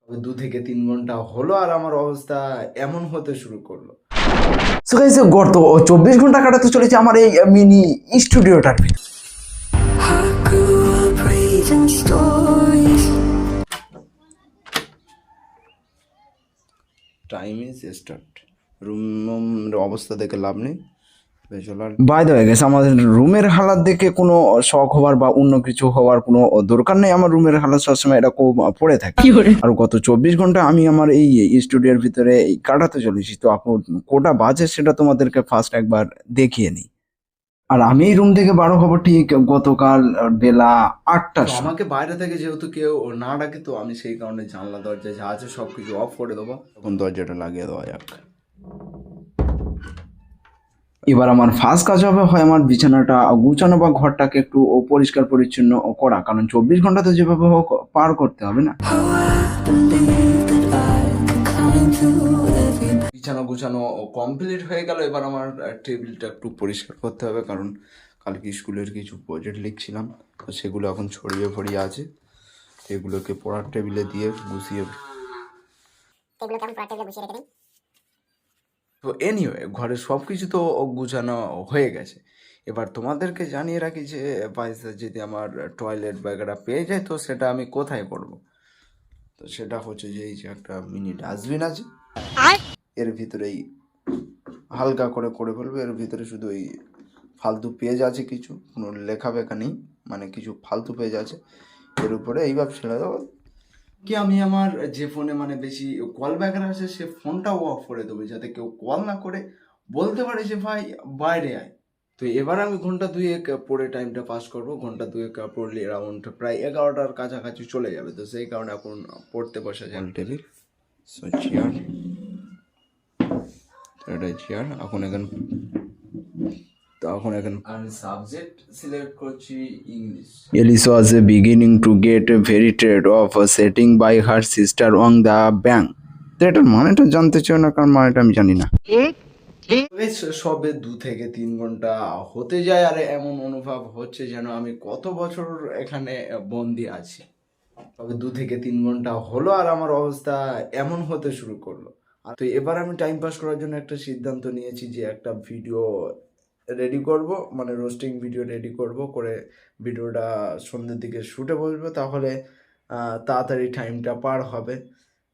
2 থেকে 3 ঘন্টা হলো আর আমার অবস্থা এমন হতে শুরু করলো। সো গাইস গত 24 ঘন্টা কাটাতে চলেছে আমার এই মিনি স্টুডিওটার ভিতরে। Time is start. রুমের অবস্থা দেখে লাভ নেই। বাই দ্য ওয়ে গাইস, আমাদের রুমের হালাত দেখে কোনো শখ হওয়ার বা অন্য কিছু হওয়ার কোনো দরকার নেই। আমার রুমের হালাত সবসময় এরকম পড়ে থাকে। আর গত 24 ঘন্টা আমি আমার এই স্টুডিওর ভিতরে কাটাতে চলেছি। তো আপু কোটা বাজে সেটা তোমাদেরকে ফার্স্ট একবার দেখিয়ে নিই। আর আমি এই রুম থেকে বার হবো ঠিক গতকাল বেলা 8টার সময়। আমাকে বাইরে থেকে যেহেতু কেউ না ডাকে, তো আমি সেই কারণে জানলা দরজা যা আছে সবকিছু অফ করে দেবো। তখন দরজাটা লাগিয়ে দেওয়া যাক। এবার আমার ফার্স্ট কাজ হবে হয় আমার বিছানাটা গুছানো বা ঘরটাকে একটু পরিষ্কার পরিচ্ছন্ন করা, কারণ 24 ঘন্টা তো যেভাবে হোক পার করতে হবে না। বিছানা গুছানো কমপ্লিট হয়ে গেল। এবার আমার টেবিলটা একটু পরিষ্কার করতে হবে, কারণ কালকে স্কুলের কিছু প্রজেক্ট লিখছিলাম, তো সেগুলো এখন ছড়িয়ে ফড়িয়ে আছে। এগুলোকে পড়ার টেবিলে দিয়ে গুছিয়ে, তো এনিওয়ে ঘরের সব কিছু তো গুছানো হয়ে গেছে। এবার তোমাদেরকে জানিয়ে রাখি যে পয়সা যদি আমার টয়লেট ব্যাগটা পেয়ে যায়, তো সেটা আমি কোথায় করব। তো সেটা হচ্ছে যে এই যে একটা মিনি ডাস্টবিন আছে, এর ভিতরেই হালকা করে করে ফেলবো। এর ভিতরে শুধু এই ফালতু পেজ আছে, কিছু কোনো লেখা বেখা নেই, মানে কিছু ফালতু পেজ আছে। এর উপরে এইভাবে ছেড়ে দেবো। কি আমি আমার যে ফোনে মানে বেশি কল ব্যাকার আছে সে ফোনটাও অফ করে দেবো, যাতে কেউ কল না করে বলতে পারে যে ভাই বাইরে আয়। তো এবার আমি ঘন্টা দুয়েক পরে টাইমটা পাস করবো। ঘন্টা দুয়েক পড়লে অ্যারাউন্ড প্রায় 11টার কাছাকাছি চলে যাবে। তো সেই কারণে এখন পড়তে বসে যায়। টেবিল, সো চেয়ার, এটা চেয়ার। এখন আমি সাবজেক্ট সিলেক্ট করছি English. Elise was beginning to get very tired of sitting by her sister on the bank. তো এটার মানেটা জানতে চাই না, কারণ মানেটা আমি জানি না। বেশ সবে 2 থেকে 3 ঘন্টা হতে যায়, আর এমন অনুভব হচ্ছে যেন আমি কত বছর এখানে বন্দি আছি। তবে 2 থেকে 3 ঘন্টা হলো আর আমার অবস্থা এমন হতে শুরু করলো। আর তো এবার আমি টাইম পাস করার জন্য একটা সিদ্ধান্ত নিয়েছি যে একটা ভিডিও রেডি করব, মানে রোস্টিং ভিডিও রেডি করব, করে ভিডিওটা সন্ধ্যের দিকে শুটে বসবো। তাহলে তাড়াতাড়ি টাইমটা পার হবে।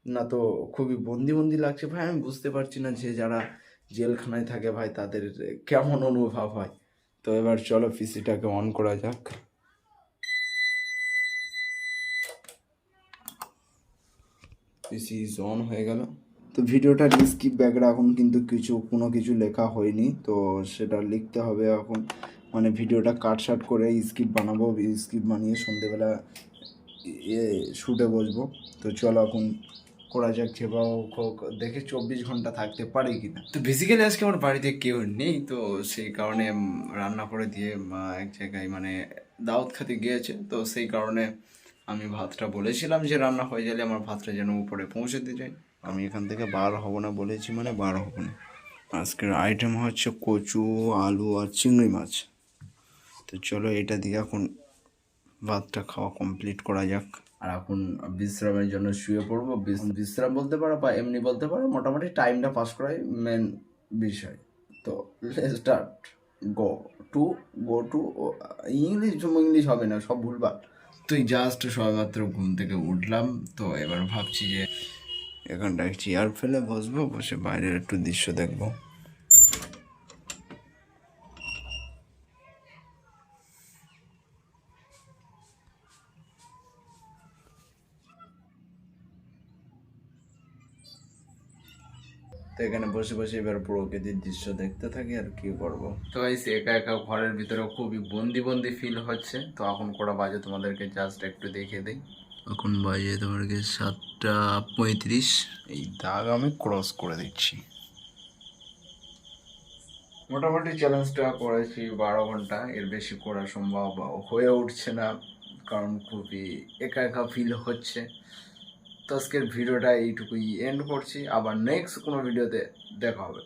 না তো খুবই বন্দি বন্দি লাগছে ভাই। আমি বুঝতে পারছি না যে যারা জেলখানায় থাকে ভাই তাদের কেমন অনুভব হয়। তো এবার চলো পিসিটাকে অন করা যাক। পিসি ইজ অন হয়ে গেল। তো ভিডিওটার স্কিপ ব্যাকগ্রাউন্ড এখন কিন্তু কোনো কিছু লেখা হয়নি, তো সেটা লিখতে হবে এখন। মানে ভিডিওটা কাটসাট করে স্কিপ বানাবো, স্কিপ বানিয়ে সন্ধেবেলা শুটে বসবো। তো চলো এখন করা যাক। যেভাবে হোক দেখে 24 ঘন্টা থাকতে পারি কিনা। তো বেসিক্যালি আজকে আমার বাড়িতে কেউ নেই, তো সেই কারণে রান্না করে দিয়ে এক জায়গায় মানে দাওয়াত খেতে গিয়েছে। তো সেই কারণে আমি ভাতটা বলেছিলাম যে রান্না হয়ে গেলে আমার ভাতটা যেন উপরে পৌঁছে দিয়ে যায়। আমি এখান থেকে বার হব না বলেছি, মানে বার হব না। আজকের আইটেম হচ্ছে কচু, আলু আর চিংড়ি মাছ। তো চলো এটা দিয়ে এখন ভাতটা খাওয়া কমপ্লিট করা যাক। আর এখন বিশ্রামের জন্য শুয়ে পড়বো। বিশ্রাম বলতে পারো বা এমনি বলতে পারো, মোটামুটি টাইমটা পাস করাই মেন বিষয়। তো স্টার্ট, গো টু ইংলিশ হবে না, সব ভুলভাল। তুই জাস্ট সবেমাত্র ঘুম থেকে উঠলাম। তো এবার ভাবছি যে এখানটায় চেয়ার ফেলে বসবো, বসে বাইরের একটু দৃশ্য দেখবো। তো এখানে বসে বসে এবার প্রকৃতির দৃশ্য দেখতে থাকি, আর কি করবো। তো গাইস একা একা ঘরের ভিতরে খুবই বন্দি বন্দি ফিল হচ্ছে। তো এখন কটা বাজে তোমাদেরকে জাস্ট একটু দেখিয়ে দিই। এখন বাজে তোমাদেরকে 7টা 35। এই দাগ আমি ক্রস করে দিচ্ছি। মোটামুটি চ্যালেঞ্জটা করেছি 12 ঘন্টা, এর বেশি করা সম্ভব হয়ে উঠছে না, কারণ খুবই একা একা ফিল হচ্ছে। তো আজকের ভিডিওটা এইটুকুই এন্ড করছি। আবার নেক্সট কোনো ভিডিওতে দেখা হবে।